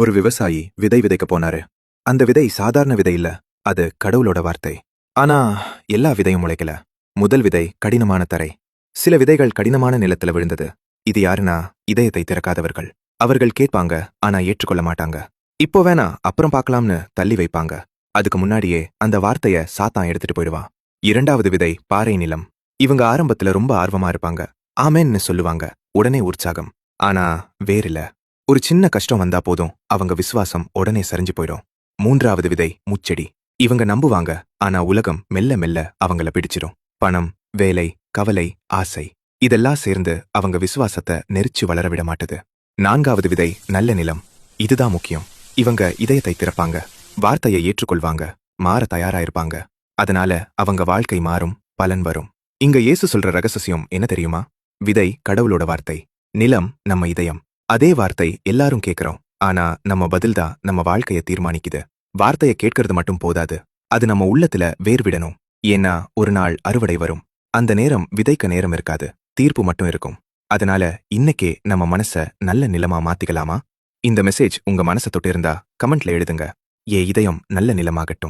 ஒரு விவசாயி விதை விதைக்க போனாரு. அந்த விதை சாதாரண விதை இல்ல, அது கடவுளோட வார்த்தை. ஆனா எல்லா விதையும் முளைக்கல. முதல் விதை கடினமான தரை. சில விதைகள் கடினமான நிலத்துல விழுந்தது. இது யாருன்னா இதயத்தை திறக்காதவர்கள். அவர்கள் கேட்பாங்க, ஆனா ஏற்றுக்கொள்ள மாட்டாங்க. இப்போ வேணா அப்புறம் பார்க்கலாம்னு தள்ளி வைப்பாங்க. அதுக்கு முன்னாடியே அந்த வார்த்தைய சாத்தான் எடுத்துட்டு போயிடுவான். இரண்டாவது விதை பாறை நிலம். இவங்க ஆரம்பத்துல ரொம்ப ஆர்வமா இருப்பாங்க. ஆமேன்னு சொல்லுவாங்க, உடனே உற்சாகம். ஆனா வேறில்ல. ஒரு சின்ன கஷ்டம் வந்தா போதும் அவங்க விசுவாசம் உடனே சரிஞ்சு போயிடும். மூன்றாவது விதை முச்செடி. இவங்க நம்புவாங்க, ஆனா உலகம் மெல்ல மெல்ல அவங்கள பிடிச்சிடும். பணம், வேலை, கவலை, ஆசை இதெல்லாம் சேர்ந்து அவங்க விசுவாசத்தை நெரிச்சு வளர விட மாட்டுது. நான்காவது விதை நல்ல நிலம். இதுதான் முக்கியம். இவங்க இதயத்தை திறப்பாங்க, வார்த்தையை ஏற்றுக்கொள்வாங்க, மாற தயாராயிருப்பாங்க. அதனால அவங்க வாழ்க்கை மாறும், பலன் வரும். இங்க இயேசு சொல்ற ரகசியம் என்ன தெரியுமா? விதை கடவுளோட வார்த்தை, நிலம் நம்ம இதயம். அதே வார்த்தை எல்லாரும் கேட்கிறோம், ஆனா நம்ம பதில்தான் நம்ம வாழ்க்கையை தீர்மானிக்குது. வார்த்தையை கேட்கறது மட்டும் போதாது, அது நம்ம உள்ளத்துல வேர் விடணும். ஏன்னா ஒரு நாள் அறுவடை வரும். அந்த நேரம் விதைக்க நேரம் இருக்காது, தீர்ப்பு மட்டும் இருக்கும். அதனால இன்னைக்கே நம்ம மனச நல்ல நிலமா மாத்திக்கலாமா? இந்த மெசேஜ் உங்க மனசை தொட்டு இருந்தா கமெண்ட்ல எழுதுங்க. இதயம் நல்ல நிலமாகட்டும்.